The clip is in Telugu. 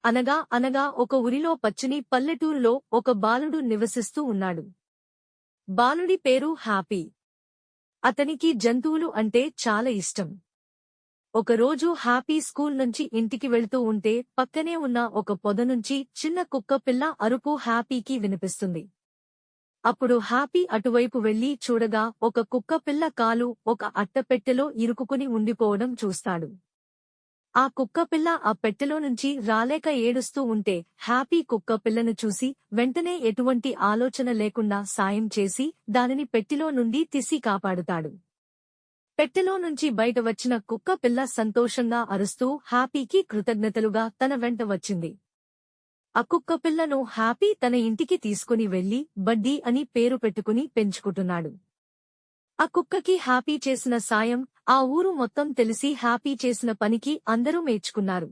అనగా ఒక ఊరిలో పచ్చని పల్లెటూరులో ఒక బాలుడు నివసిస్తూ ఉన్నాడు. బాలుడి పేరు హ్యాపీ. అతనికి జంతువులు అంటే చాలా ఇష్టం. ఒకరోజు హ్యాపీ స్కూల్ నుంచి ఇంటికి వెళ్తూ ఉంటే పక్కనే ఉన్న ఒక పొద నుంచి చిన్న కుక్కపిల్ల అరుపు హ్యాపీకి వినిపిస్తుంది. అప్పుడు హ్యాపీ అటువైపు వెళ్లి చూడగా ఒక కుక్కపిల్ల కాలు ఒక అట్టపెట్టెలో ఇరుక్కుని ఉండిపోవడం చూస్తాడు. ఆ కుక్కపిల్ల ఆ పెట్టెలో నుంచి రాలేక ఏడుస్తూ ఉంటే హ్యాపీ కుక్కపిల్లను చూసి వెంటనే ఎటువంటి ఆలోచన లేకుండా సాయం చేసి దానిని పెట్టెలో నుండి తీసి కాపాడుతాడు. పెట్టెలో నుంచి బయట వచ్చిన కుక్కపిల్ల సంతోషంగా అరుస్తూ హ్యాపీకి కృతజ్ఞతలుగా తన వెంట వచ్చింది. ఆ కుక్కపిల్లను హ్యాపీ తన ఇంటికి తీసుకుని వెళ్లి బడ్డీ అని పేరు పెట్టుకుని పెంచుకుంటున్నాడు. ఆ కుక్కకి హ్యాపీ చేసిన సాయం ఆ ఊరు మొత్తం తెలిసి హ్యాపీ చేసిన పనికి అందరూ మెచ్చుకున్నారు.